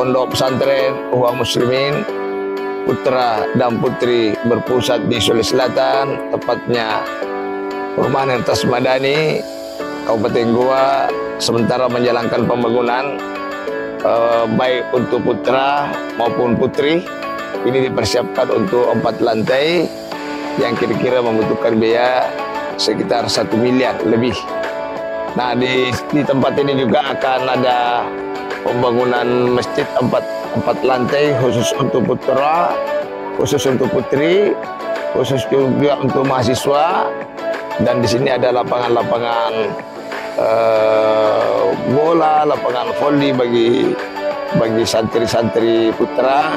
Pondok Pesantren Ikhwan Muslimin putra dan putri berpusat di Sulawesi Selatan, tepatnya Perumahan Hertas Madani, Kabupaten Goa, sementara menjalankan pembangunan baik untuk putra maupun putri. Ini dipersiapkan untuk 4 lantai yang kira-kira membutuhkan biaya sekitar 1 miliar lebih. Nah, di tempat ini juga akan ada pembangunan masjid 4 lantai khusus untuk putra, khusus untuk putri, khusus juga untuk mahasiswa. Dan di sini ada lapangan-lapangan bola, lapangan voli bagi santri-santri putra,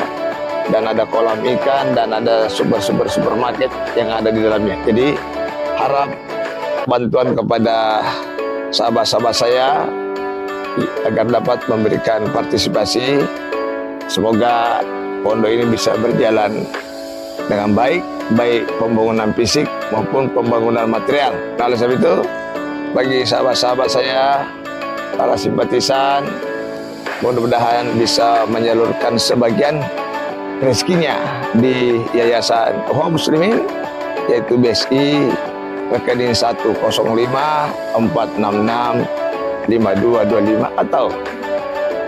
dan ada kolam ikan, dan ada sumber-sumber supermarket yang ada di dalamnya. Jadi harap bantuan kepada sahabat-sahabat saya agar dapat memberikan partisipasi. Semoga pondok ini bisa berjalan dengan baik pembangunan fisik maupun pembangunan material. Nah, oleh sebab itu, bagi sahabat-sahabat saya, para simpatisan, mudah-mudahan bisa menyalurkan sebagian rezekinya di Yayasan Ikhwan Muslimin, yaitu BSI rekening 105-466-5225 atau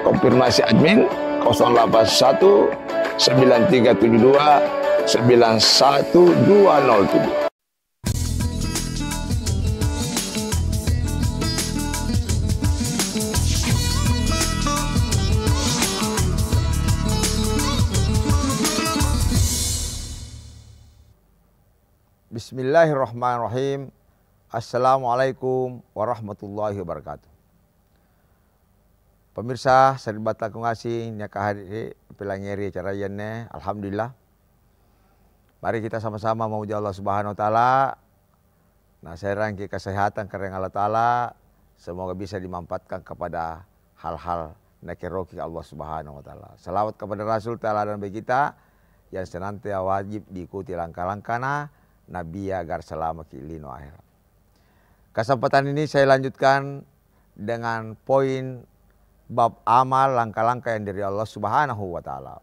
konfirmasi admin 081-9372-91207. Bismillahirrahmanirrahim. Assalamualaikum warahmatullahi wabarakatuh. Pemirsa, saya batakung asing nyakahari pelangeri acara yenne. Alhamdulillah. Mari kita sama-sama memuji Allah Subhanahu wa taala. Nah, saya rangki kesehatan karena Allah taala, semoga bisa dimanfaatkan kepada hal-hal nakeroki Allah Subhanahu wa taala. Salawat kepada Rasul taala dan bagi kita yang senantiasa wajib diikuti langkah-langkahnya Nabi agar selamat kilino akhirat. Kesempatan ini saya lanjutkan dengan poin bab amal langkah-langkah yang dari Allah Subhanahu wa taala.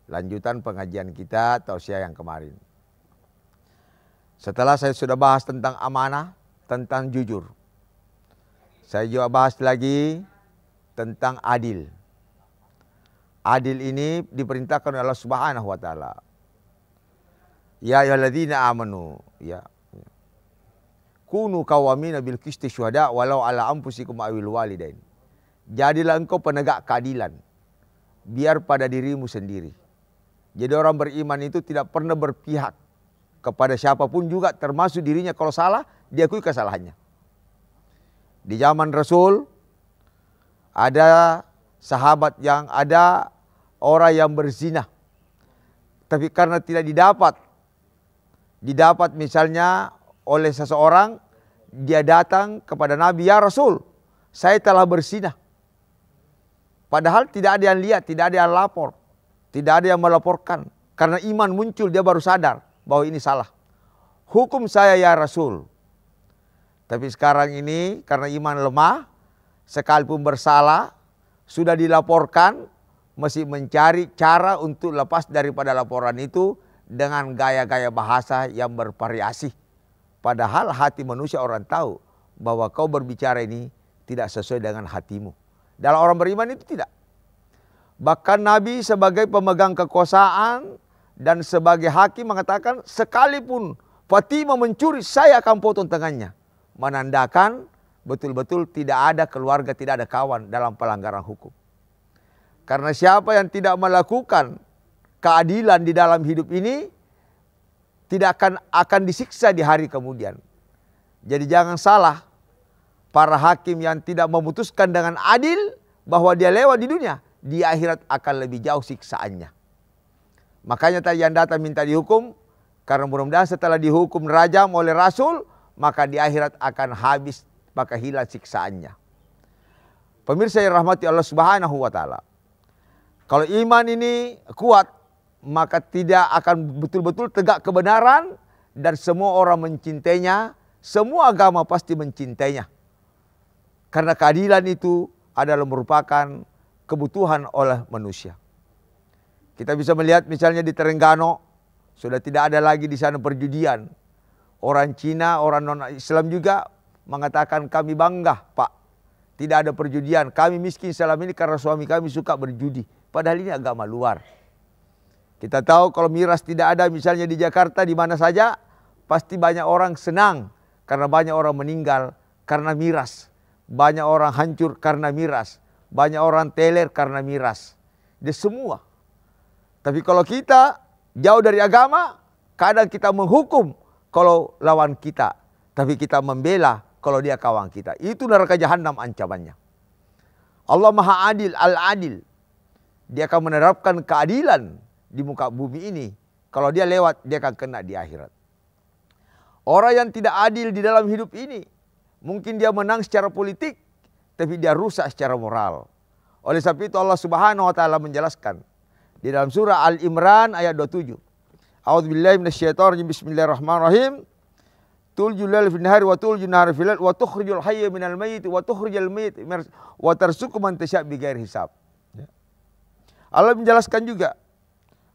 Lanjutan pengajian kita tausiah yang kemarin. Setelah saya sudah bahas tentang amanah, tentang jujur, saya juga bahas lagi tentang adil. Adil ini diperintahkan oleh Allah Subhanahu wa taala. Ya ayyuhalladzina amanu, ya. Kunu qawwamina bil qisti syuhada walau ala anfusikum awil walidain. Jadilah engkau penegak keadilan, biar pada dirimu sendiri. Jadi orang beriman itu tidak pernah berpihak kepada siapapun juga, termasuk dirinya. Kalau salah, diakui kesalahannya. Di zaman Rasul, ada sahabat yang ada orang yang berzina. Tapi karena tidak didapat misalnya oleh seseorang, dia datang kepada Nabi, ya Rasul, saya telah berzina. Padahal tidak ada yang lihat, tidak ada yang lapor, tidak ada yang melaporkan. Karena iman muncul, dia baru sadar bahwa ini salah. Hukum saya ya Rasul. Tapi sekarang ini karena iman lemah, sekalipun bersalah, sudah dilaporkan, masih mencari cara untuk lepas daripada laporan itu dengan gaya-gaya bahasa yang bervariasi. Padahal hati manusia orang tahu bahwa kau berbicara ini tidak sesuai dengan hatimu. Dalam orang beriman itu tidak. Bahkan Nabi sebagai pemegang kekuasaan dan sebagai hakim mengatakan, sekalipun Fatimah mencuri, saya akan potong tangannya. Menandakan betul-betul tidak ada keluarga, tidak ada kawan dalam pelanggaran hukum. Karena siapa yang tidak melakukan keadilan di dalam hidup ini, tidak akan disiksa di hari kemudian. Jadi jangan salah, para hakim yang tidak memutuskan dengan adil bahwa dia lewat di dunia, di akhirat akan lebih jauh siksaannya. Makanya tadi yang datang minta dihukum, karena mudah-mudahan setelah dihukum rajam oleh Rasul, maka di akhirat akan habis, maka hilang siksaannya. Pemirsa yang rahmati Allah Subhanahu wa taala, kalau iman ini kuat, maka tidak akan betul-betul tegak kebenaran dan semua orang mencintainya, semua agama pasti mencintainya. Karena keadilan itu adalah merupakan kebutuhan oleh manusia. Kita bisa melihat misalnya di Terengganu, sudah tidak ada lagi di sana perjudian. Orang Cina, orang non-Islam juga mengatakan kami bangga Pak, tidak ada perjudian. Kami miskin selama ini karena suami kami suka berjudi. Padahal ini agama luar. Kita tahu kalau miras tidak ada misalnya di Jakarta, di mana saja, pasti banyak orang senang karena banyak orang meninggal karena miras. Banyak orang hancur karena miras. Banyak orang teler karena miras. Dia semua. Tapi kalau kita jauh dari agama, kadang kita menghukum kalau lawan kita. Tapi kita membela kalau dia kawan kita. Itu neraka jahanam ancamannya. Allah Maha Adil, Al-Adil. Dia akan menerapkan keadilan di muka bumi ini. Kalau dia lewat, dia akan kena di akhirat. Orang yang tidak adil di dalam hidup ini, mungkin dia menang secara politik, tapi dia rusak secara moral. Oleh sebab itu Allah Subhanahu wa taala menjelaskan di dalam surah Al-Imran ayat 27. A'udzubillahi minasyaitonirrajim. Bismillahirrahmanirrahim. Tuljul laila fil nahari wa tuljul nahara fil lail wa tukhrijul hayya minal mayyit wa tukhrijul mayyit wa tarzuqu man tasya' bighairi hisab. Allah menjelaskan juga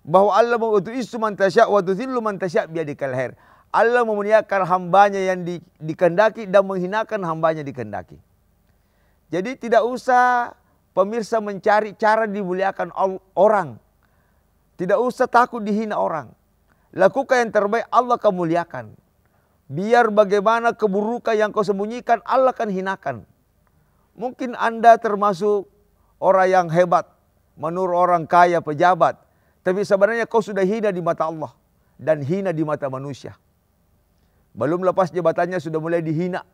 bahwa Allah tu'izzu man tasya' wa tudhillu man tasya' biyadikal khair. Allah memuliakan hambanya yang dikehendaki dan menghinakan hambanya dikehendaki. Jadi tidak usah pemirsa mencari cara dimuliakan orang. Tidak usah takut dihina orang. Lakukan yang terbaik, Allah akan muliakan. Biar bagaimana keburukan yang kau sembunyikan, Allah akan hinakan. Mungkin Anda termasuk orang yang hebat, menurut orang kaya, pejabat. Tapi sebenarnya kau sudah hina di mata Allah dan hina di mata manusia. Belum lepas jabatannya sudah mulai dihina.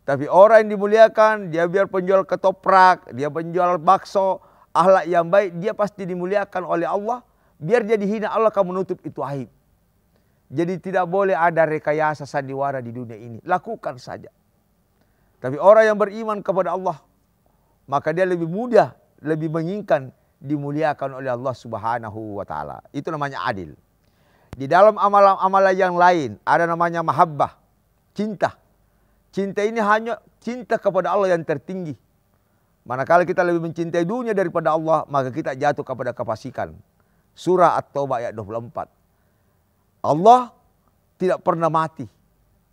Tapi orang yang dimuliakan, dia biar penjual ketoprak, dia penjual bakso, akhlak yang baik, dia pasti dimuliakan oleh Allah. Biar dia dihina, Allah akan menutup itu aib. Jadi tidak boleh ada rekayasa sandiwara di dunia ini. Lakukan saja. Tapi orang yang beriman kepada Allah, maka dia lebih mudah, lebih menginginkan dimuliakan oleh Allah Subhanahu wa taala. Itu namanya adil. Di dalam amalan-amalan yang lain ada namanya mahabbah, cinta. Cinta ini hanya cinta kepada Allah yang tertinggi. Manakala kita lebih mencintai dunia daripada Allah, maka kita jatuh kepada kefasikan. Surah At-Taubah ayat 24. Allah tidak pernah mati,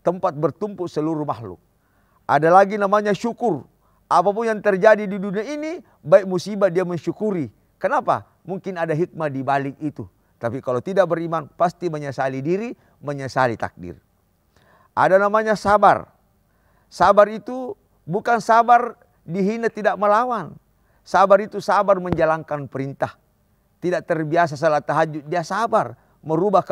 tempat bertumpuk seluruh makhluk. Ada lagi namanya syukur. Apapun yang terjadi di dunia ini, baik musibah dia mensyukuri. Kenapa? Mungkin ada hikmah di balik itu. Tapi kalau tidak beriman, pasti menyesali diri, menyesali takdir. Ada namanya sabar. Sabar itu bukan sabar dihina tidak melawan. Sabar itu sabar menjalankan perintah. Tidak terbiasa salat tahajud, dia sabar. Merubah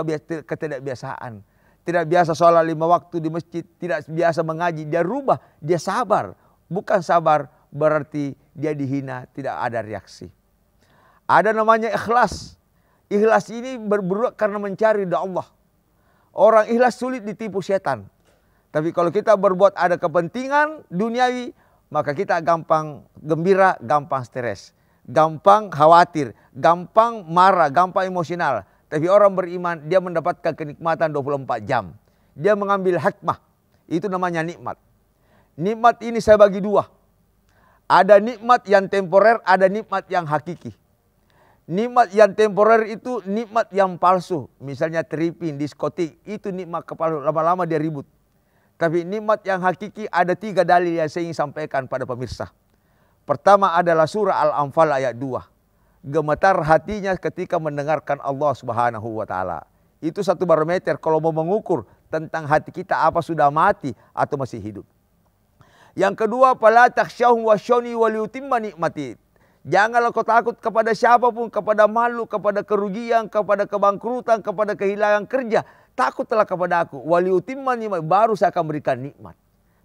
ketidakbiasaan. Tidak biasa sholat 5 waktu di masjid, tidak biasa mengaji, dia rubah, dia sabar. Bukan sabar berarti dia dihina, tidak ada reaksi. Ada namanya ikhlas. Ikhlas ini berbuat karena mencari ridha Allah. Orang ikhlas sulit ditipu setan. Tapi kalau kita berbuat ada kepentingan duniawi, maka kita gampang gembira, gampang stres. Gampang khawatir, gampang marah, gampang emosional. Tapi orang beriman, dia mendapatkan kenikmatan 24 jam. Dia mengambil hikmah. Itu namanya nikmat. Nikmat ini saya bagi dua. Ada nikmat yang temporer, ada nikmat yang hakiki. Nikmat yang temporer itu nikmat yang palsu. Misalnya tripping, diskotik, itu nikmat kepala lama-lama dia ribut. Tapi nikmat yang hakiki ada 3 dalil yang saya ingin sampaikan pada pemirsa. Pertama adalah surah Al-Anfal ayat 2. Gemetar hatinya ketika mendengarkan Allah Subhanahu wa taala. Itu satu barometer kalau mau mengukur tentang hati kita apa sudah mati atau masih hidup. Yang kedua, fala takhshawhum wakhshawni waliyutimma nikmati. Janganlah kau takut kepada siapapun, kepada malu, kepada kerugian, kepada kebangkrutan, kepada kehilangan kerja. Takutlah kepada aku. Waliyutimma nikmati, baru saya akan berikan nikmat.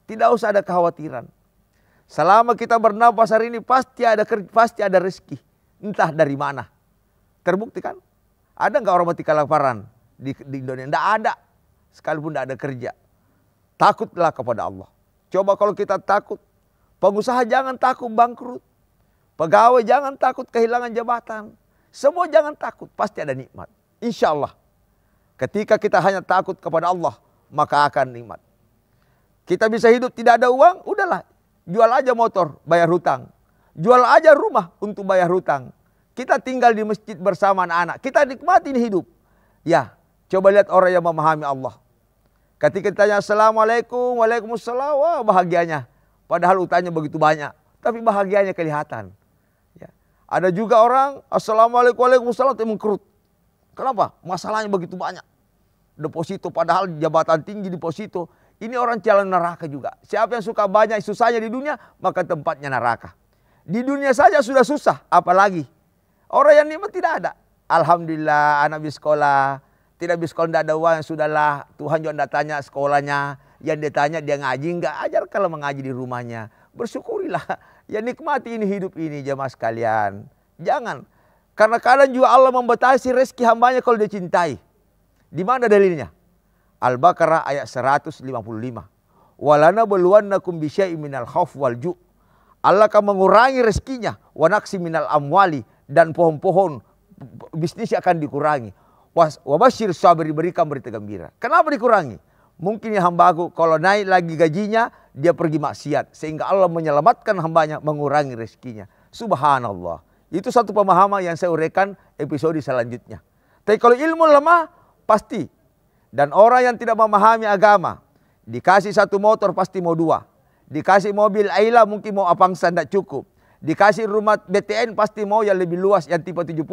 Tidak usah ada kekhawatiran. Selama kita bernafas hari ini pasti ada rezeki. Entah dari mana. Terbukti kan? Ada nggak orang mati kelaparan di Indonesia? Tidak ada. Sekalipun tidak ada kerja. Takutlah kepada Allah. Coba kalau kita takut. Pengusaha jangan takut bangkrut. Pegawai jangan takut kehilangan jabatan. Semua jangan takut. Pasti ada nikmat. Insya Allah. Ketika kita hanya takut kepada Allah, maka akan nikmat. Kita bisa hidup tidak ada uang, udahlah. Jual aja motor, bayar hutang. Jual aja rumah untuk bayar hutang. Kita tinggal di masjid bersama anak-anak. Kita nikmatin hidup. Ya, coba lihat orang yang memahami Allah. Ketika ditanya Assalamualaikum, Waalaikumsalam, wah bahagianya. Padahal utangnya begitu banyak. Tapi bahagianya kelihatan. Ya. Ada juga orang Assalamualaikum, Waalaikumsalam, tapi mengkerut. Kenapa? Masalahnya begitu banyak. Deposito, padahal jabatan tinggi deposito. Ini orang jalan neraka juga. Siapa yang suka banyak susahnya di dunia, maka tempatnya neraka. Di dunia saja sudah susah, apalagi orang yang nikmat tidak ada. Alhamdulillah anak habis sekolah. Tidak habis sekolah tidak ada uang, sudahlah. Tuhan juga tidak tanya sekolahnya. Yang dia tanya dia ngaji enggak, ajar kalau mengaji di rumahnya. Bersyukurilah. Ya nikmati ini hidup ini jemaah sekalian. Jangan. Karena kadang juga Allah membatasi rezeki hambanya kalau dia cintai. Di mana dalilnya? Al-Baqarah ayat 155. Walana beluannakum bisyai'in minal khauf wal ju'. Allah akan mengurangi rezekinya. Wa naqsi minal amwali, dan pohon-pohon bisnis akan dikurangi. Wa basyir sabiri, berikan berita gembira. Kenapa dikurangi? Mungkin ya hambaku kalau naik lagi gajinya dia pergi maksiat, sehingga Allah menyelamatkan hambanya, mengurangi rezekinya. Subhanallah. Itu satu pemahaman yang saya uraikan episode selanjutnya. Tapi kalau ilmu lemah pasti. Dan orang yang tidak memahami agama, dikasih satu motor pasti mau dua. Dikasih mobil Ayla mungkin mau Avanza tidak cukup. Dikasih rumah BTN pasti mau yang lebih luas, yang tipe 70.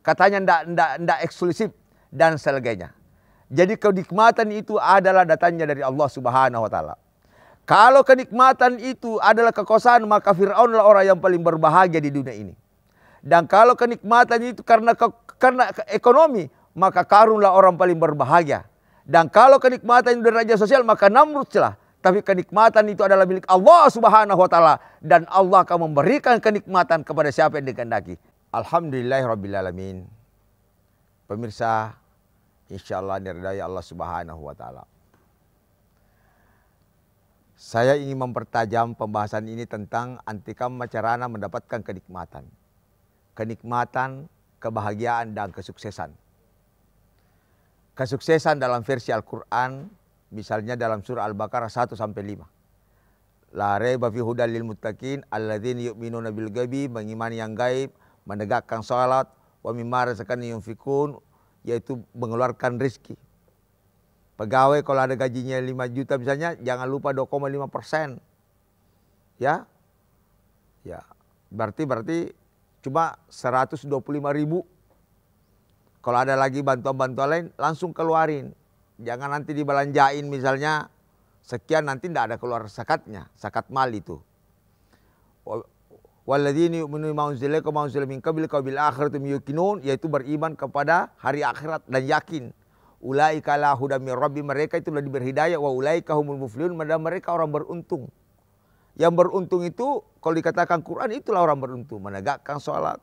Katanya tidak eksklusif dan sebagainya. Jadi kenikmatan itu adalah datangnya dari Allah Subhanahu wa taala. Kalau kenikmatan itu adalah kekuasaan, maka Fir'aunlah orang yang paling berbahagia di dunia ini. Dan kalau kenikmatan itu karena ekonomi, maka Qarunlah orang paling berbahagia. Dan kalau kenikmatan itu dari raja sosial, maka Namrud celah. Tapi kenikmatan itu adalah milik Allah Subhanahu wa taala, dan Allah akan memberikan kenikmatan kepada siapa yang dikehendaki. Alhamdulillahirabbil alamin. Pemirsa, insyaallah diridai Allah Subhanahu wa taala. Saya ingin mempertajam pembahasan ini tentang antikam carana mendapatkan kenikmatan. Kenikmatan, kebahagiaan, dan kesuksesan. Kesuksesan dalam versi Al-Quran, misalnya dalam surah Al-Baqarah 1-5. La raiba fi hudal lil muttaqin alladzina yu'minuna bil ghaibi, mengimani yang gaib, menegakkan salat, wa mimma razaqnahum yunfikun, yaitu mengeluarkan rezeki. Pegawai kalau ada gajinya 5 juta misalnya, jangan lupa 2,5%. Ya. Ya. Berarti cuma 125.000. Kalau ada lagi bantuan-bantuan lain, langsung keluarin. Jangan nanti dibelanjain misalnya sekian, nanti tidak ada keluar zakatnya, zakat mal itu. Walladzina yu'minuna bima unzila ilaika wa ma unzila min qablika bil akhirati hum yuqinun, yaitu beriman kepada hari akhirat dan yakin. Ulaika ala hudan mir rabbi, mereka itu telah diberi hidayah, wa ulaika humul muflihun, mereka orang beruntung. Yang beruntung itu kalau dikatakan Quran, itulah orang beruntung, menegakkan salat.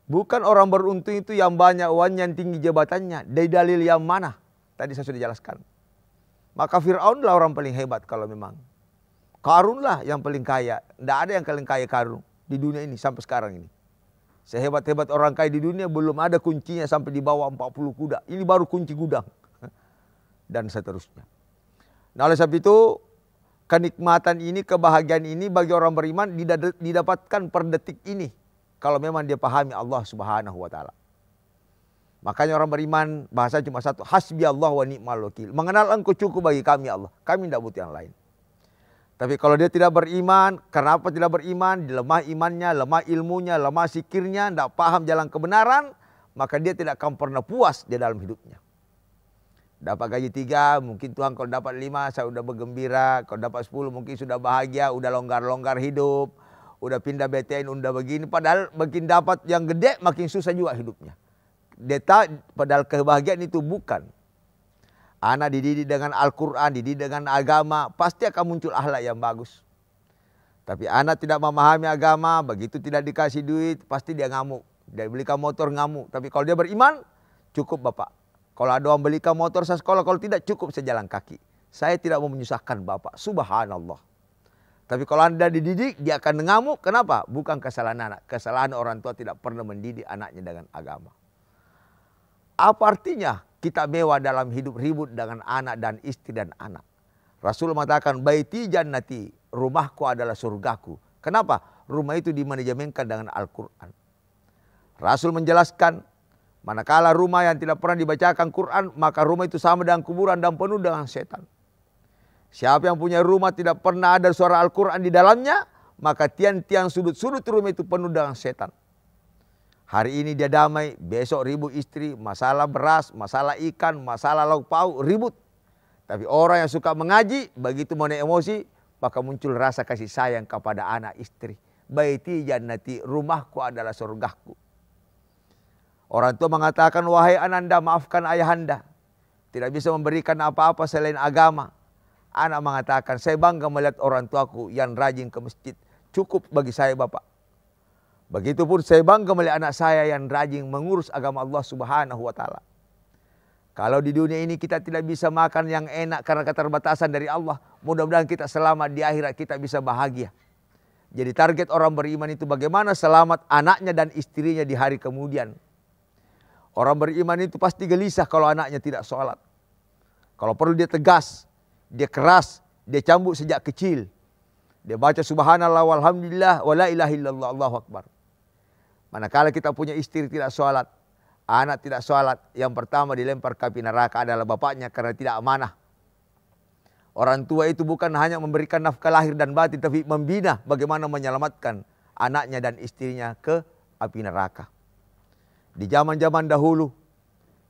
Bukan orang beruntung itu yang banyak uangnya, yang tinggi jabatannya. Dari dalil yang mana? Tadi saya sudah jelaskan. Maka Fir'aunlah orang paling hebat kalau memang. Qarunlah yang paling kaya. Tidak ada yang paling kaya Qarun di dunia ini sampai sekarang ini. Sehebat-hebat orang kaya di dunia belum ada kuncinya sampai di bawah 40 kuda. Ini baru kunci gudang. Dan seterusnya. Nah oleh sebab itu, kenikmatan ini, kebahagiaan ini bagi orang beriman didapatkan per detik ini. Kalau memang dia pahami Allah Subhanahu wa taala. Makanya orang beriman bahasa cuma satu, hasbi Allah wa ni'mal wakil. Mengenal engkau cukup bagi kami Allah. Kami tidak butuh yang lain. Tapi kalau dia tidak beriman, kenapa tidak beriman? Lemah imannya, lemah ilmunya, lemah zikirnya, tidak paham jalan kebenaran, maka dia tidak akan pernah puas di dalam hidupnya. Dapat gaji 3, mungkin Tuhan kalau dapat 5 saya sudah bergembira. Kalau dapat 10 mungkin sudah bahagia, sudah longgar-longgar hidup. Udah pindah BTN, udah begini. Padahal makin dapat yang gede, makin susah juga hidupnya. Padahal kebahagiaan itu bukan. Anak dididik dengan Al-Quran, dididik dengan agama, pasti akan muncul akhlak yang bagus. Tapi anak tidak memahami agama, begitu tidak dikasih duit, pasti dia ngamuk. Dia belikan motor ngamuk. Tapi kalau dia beriman, cukup Bapak. Kalau ada orang belikan motor saya sekolah, kalau tidak cukup saya jalan kaki. Saya tidak mau menyusahkan Bapak. Subhanallah. Tapi kalau Anda dididik, dia akan mengamuk. Kenapa? Bukan kesalahan anak. Kesalahan orang tua tidak pernah mendidik anaknya dengan agama. Apa artinya kita mewah dalam hidup ribut dengan anak dan istri dan anak? Rasul mengatakan, baiti jannati, rumahku adalah surgaku. Kenapa? rumah itu dimanajemenkan dengan Al-Quran. Rasul menjelaskan, manakala rumah yang tidak pernah dibacakan Quran, maka rumah itu sama dengan kuburan dan penuh dengan setan. Siapa yang punya rumah tidak pernah ada suara Al-Quran di dalamnya, maka tiang-tiang sudut-sudut rumah itu penuh dengan setan. Hari ini dia damai, besok ribut istri, masalah beras, masalah ikan, masalah lauk pauk, ribut. Tapi orang yang suka mengaji, begitu mau emosi, maka muncul rasa kasih sayang kepada anak istri. Baiti jannati, rumahku adalah surgaku. Orang tua mengatakan, wahai ananda, maafkan ayahanda. Tidak bisa memberikan apa-apa selain agama. Anak mengatakan, saya bangga melihat orang tuaku yang rajin ke masjid. Cukup bagi saya bapak. Begitupun saya bangga melihat anak saya yang rajin mengurus agama Allah Subhanahu wa ta'ala. Kalau di dunia ini kita tidak bisa makan yang enak karena keterbatasan dari Allah, mudah-mudahan kita selamat di akhirat, kita bisa bahagia. Jadi target orang beriman itu bagaimana selamat anaknya dan istrinya di hari kemudian. Orang beriman itu pasti gelisah kalau anaknya tidak sholat. Kalau perlu dia tegas, dia keras, dia cambuk sejak kecil. Dia baca subhanallah walhamdulillah wa la ilaha illallah Allahu akbar. Manakala kita punya istri tidak sholat, anak tidak sholat, yang pertama dilempar ke api neraka adalah bapaknya karena tidak amanah. Orang tua itu bukan hanya memberikan nafkah lahir dan batin, tapi membina bagaimana menyelamatkan anaknya dan istrinya ke api neraka. Di zaman-zaman dahulu,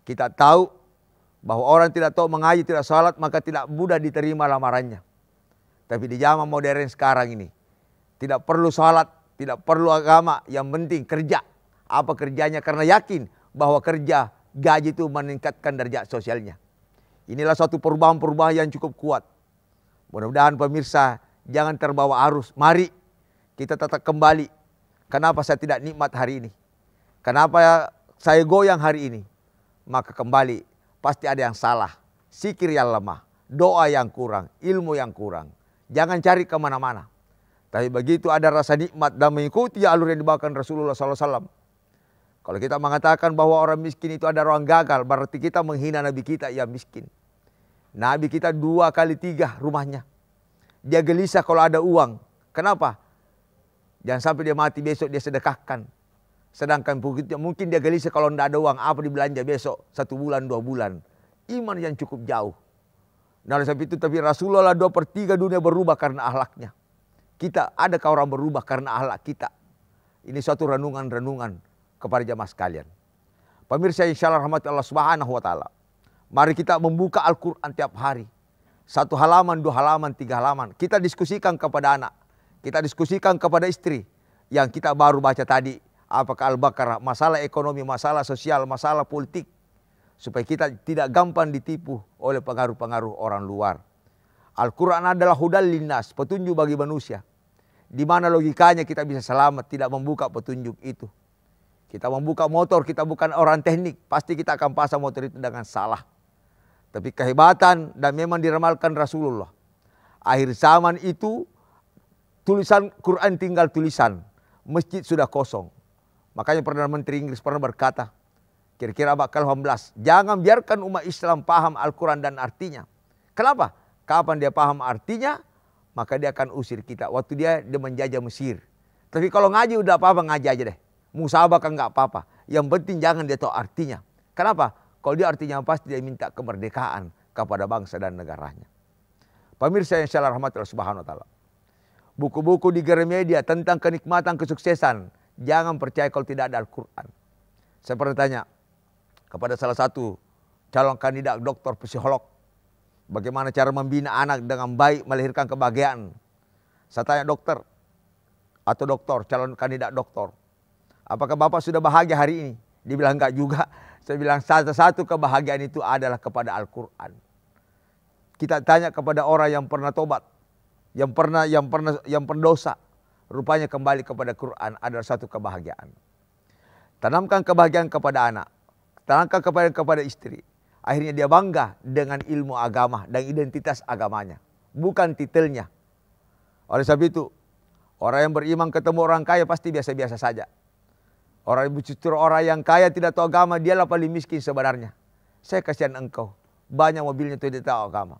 kita tahu bahwa orang tidak tahu mengaji, tidak sholat, maka tidak mudah diterima lamarannya. Tapi di zaman modern sekarang ini, tidak perlu sholat, tidak perlu agama, yang penting kerja. Apa kerjanya? Karena yakin bahwa kerja, gaji itu meningkatkan derajat sosialnya. Inilah suatu perubahan-perubahan yang cukup kuat. Mudah-mudahan pemirsa jangan terbawa arus. Mari kita tetap kembali. Kenapa saya tidak nikmat hari ini? Kenapa saya goyang hari ini? Maka kembali, pasti ada yang salah. Zikir yang lemah, doa yang kurang, ilmu yang kurang. Jangan cari kemana-mana. Tapi begitu ada rasa nikmat dan mengikuti alur yang dibawakan Rasulullah SAW. Kalau kita mengatakan bahwa orang miskin itu ada orang gagal, berarti kita menghina Nabi kita yang miskin. Nabi kita 2 kali 3 rumahnya. Dia gelisah kalau ada uang. Kenapa? Jangan sampai dia mati besok dia sedekahkan. Sedangkan mungkin dia gelisah kalau tidak ada uang, apa dibelanja besok, 1 bulan, 2 bulan. Iman yang cukup jauh. Nah, oleh sebab itu, tapi Rasulullah 2/3 dunia berubah karena akhlaknya. Kita, adakah orang berubah karena akhlak kita? Ini suatu renungan-renungan kepada jamaah sekalian. Pemirsa insyaallah rahmat Allah Subhanahu wa ta'ala. Mari kita membuka Al-Quran tiap hari. 1 halaman, 2 halaman, 3 halaman. Kita diskusikan kepada anak. Kita diskusikan kepada istri. Yang kita baru baca tadi. Apakah Al-Baqarah, masalah ekonomi, masalah sosial, masalah politik. Supaya kita tidak gampang ditipu oleh pengaruh-pengaruh orang luar. Al-Quran adalah hudal linnas, petunjuk bagi manusia. Di mana logikanya kita bisa selamat, tidak membuka petunjuk itu. Kita membuka motor, kita bukan orang teknik. Pasti kita akan pasang motor itu dengan salah. Tapi kehebatan dan memang diramalkan Rasulullah. Akhir zaman itu tulisan Quran tinggal tulisan. Masjid sudah kosong. Makanya Perdana Menteri Inggris pernah berkata, kira-kira abad ke-18, jangan biarkan umat Islam paham Al-Quran dan artinya. Kenapa? Kapan dia paham artinya, maka dia akan usir kita. Waktu dia menjajah Mesir. Tapi kalau ngaji udah apa-apa, ngaji aja deh. Musabah kan nggak apa-apa. Yang penting jangan dia tahu artinya. Kenapa? Kalau dia artinya pasti dia minta kemerdekaan kepada bangsa dan negaranya. Pemirsa yang insyaallah rahmatullah subhanahu wa ta'ala. Buku-buku di Gramedia tentang kenikmatan kesuksesan. Jangan percaya kalau tidak ada Al-Quran. Saya pernah tanya kepada salah satu calon kandidat doktor psikolog. Bagaimana cara membina anak dengan baik, melahirkan kebahagiaan. Saya tanya dokter atau doktor, calon kandidat doktor. Apakah Bapak sudah bahagia hari ini? Dia bilang enggak juga. Saya bilang satu-satu kebahagiaan itu adalah kepada Al-Quran. Kita tanya kepada orang yang pernah tobat, yang pernah dosa. Rupanya kembali kepada Quran adalah satu kebahagiaan. Tanamkan kebahagiaan kepada anak. Tanamkan kepada istri. Akhirnya dia bangga dengan ilmu agama dan identitas agamanya. Bukan titelnya. Oleh sebab itu, orang yang beriman ketemu orang kaya pasti biasa-biasa saja. Justru orang yang kaya tidak tahu agama, dialah paling miskin sebenarnya. Saya kasihan engkau. Banyak mobilnya tidak tahu agama.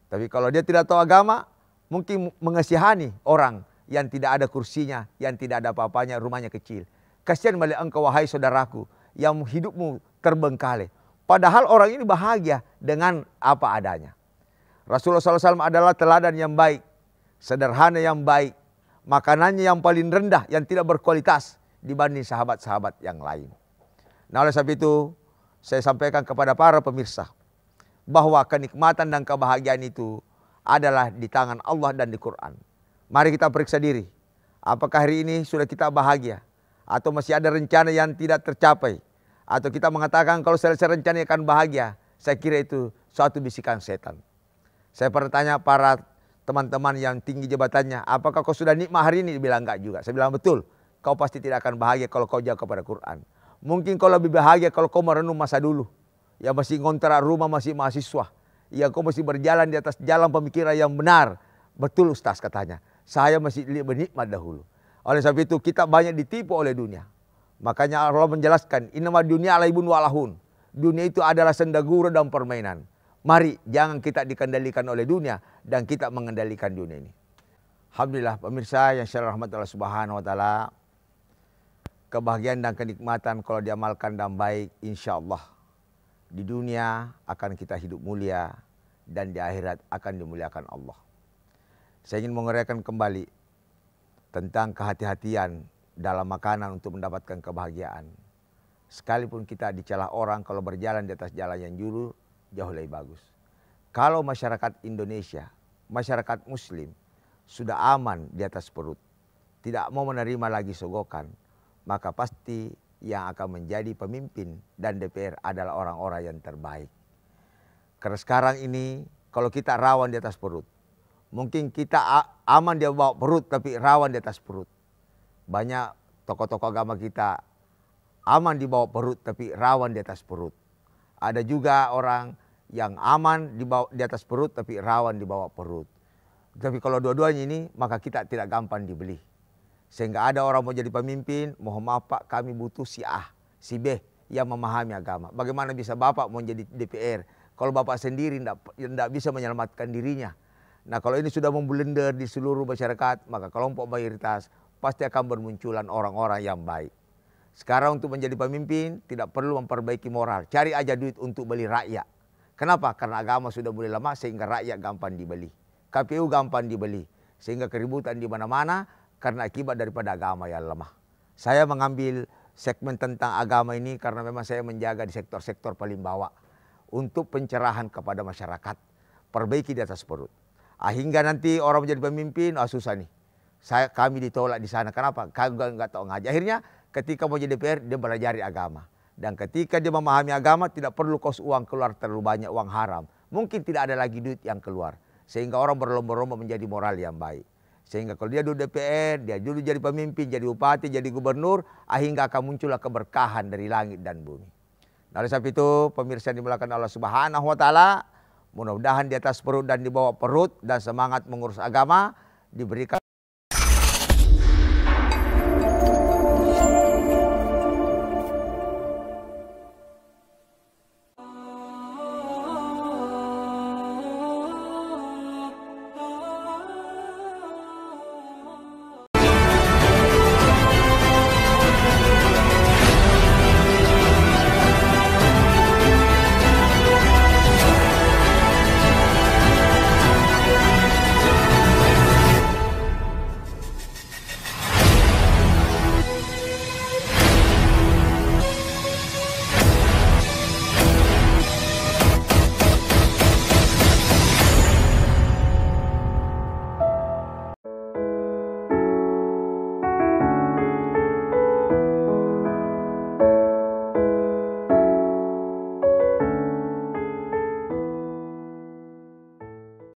Tapi kalau dia tidak tahu agama, mungkin mengasihani orang yang tidak ada kursinya, yang tidak ada apa-apanya, rumahnya kecil. Kasihan balik engkau wahai saudaraku yang hidupmu terbengkalai. Padahal orang ini bahagia dengan apa adanya. Rasulullah SAW adalah teladan yang baik, sederhana yang baik, makanannya yang paling rendah, yang tidak berkualitas dibanding sahabat-sahabat yang lain. Nah oleh sebab itu, saya sampaikan kepada para pemirsa, bahwa kenikmatan dan kebahagiaan itu adalah di tangan Allah dan di Quran. Mari kita periksa diri, apakah hari ini sudah kita bahagia, atau masih ada rencana yang tidak tercapai, atau kita mengatakan kalau selesai rencana akan bahagia. Saya kira itu suatu bisikan setan. Saya pernah tanya para teman-teman yang tinggi jabatannya, apakah kau sudah nikmat hari ini? Dia bilang enggak juga. Saya bilang betul, kau pasti tidak akan bahagia kalau kau jauh kepada Quran. Mungkin kau lebih bahagia kalau kau merenung masa dulu, yang masih ngontrak rumah, masih mahasiswa, yang kau masih berjalan di atas jalan pemikiran yang benar. Betul Ustaz katanya, saya masih bernikmat dahulu. Oleh sebab itu kita banyak ditipu oleh dunia. Makanya Allah menjelaskan, innama dunia alaibun walahun. Dunia itu adalah sendagura dan permainan. Mari jangan kita dikendalikan oleh dunia dan kita mengendalikan dunia ini. Alhamdulillah pemirsa yang saya rahmati Allah Subhanahu wa taala. Kebahagiaan dan kenikmatan kalau diamalkan dan baik, insya Allah di dunia akan kita hidup mulia dan di akhirat akan dimuliakan Allah. Saya ingin menguraikan kembali tentang kehati-hatian dalam makanan untuk mendapatkan kebahagiaan. Sekalipun kita dicelah orang kalau berjalan di atas jalan yang jauh lebih bagus. Kalau masyarakat Indonesia, masyarakat Muslim sudah aman di atas perut, tidak mau menerima lagi sogokan, maka pasti yang akan menjadi pemimpin dan DPR adalah orang-orang yang terbaik. Karena sekarang ini kalau kita rawan di atas perut, mungkin kita aman di bawah perut tapi rawan di atas perut. Banyak tokoh-tokoh agama kita aman di bawah perut tapi rawan di atas perut. Ada juga orang yang aman di atas perut tapi rawan di bawah perut. Tapi kalau dua-duanya ini maka kita tidak gampang dibeli. Sehingga ada orang mau jadi pemimpin, mohon maaf Pak, kami butuh si A, si B yang memahami agama. Bagaimana bisa Bapak mau jadi DPR kalau Bapak sendiri tidak bisa menyelamatkan dirinya? Nah kalau ini sudah memblunder di seluruh masyarakat, maka kelompok mayoritas pasti akan bermunculan orang-orang yang baik. Sekarang untuk menjadi pemimpin tidak perlu memperbaiki moral, cari aja duit untuk beli rakyat. Kenapa? Karena agama sudah mulai lemah sehingga rakyat gampang dibeli. KPU gampang dibeli, sehingga keributan di mana-mana karena akibat daripada agama yang lemah. Saya mengambil segmen tentang agama ini karena memang saya menjaga di sektor-sektor paling bawah untuk pencerahan kepada masyarakat. Perbaiki di atas perut. Hingga nanti orang menjadi pemimpin, susah nih. Kami ditolak di sana. Kenapa? Kami nggak tahu ngaji. Akhirnya ketika mau jadi DPR dia belajari agama. Dan ketika dia memahami agama tidak perlu kos uang keluar terlalu banyak, uang haram. Mungkin tidak ada lagi duit yang keluar. Sehingga orang berlomba-lomba menjadi moral yang baik. Sehingga kalau dia duduk DPR, dia dulu jadi pemimpin, jadi bupati, jadi gubernur, hingga akan muncullah keberkahan dari langit dan bumi. Nah, oleh sebab itu, pemirsa yang dimuliakan Allah Subhanahu wa taala, mudah-mudahan di atas perut dan di bawah perut dan semangat mengurus agama diberikan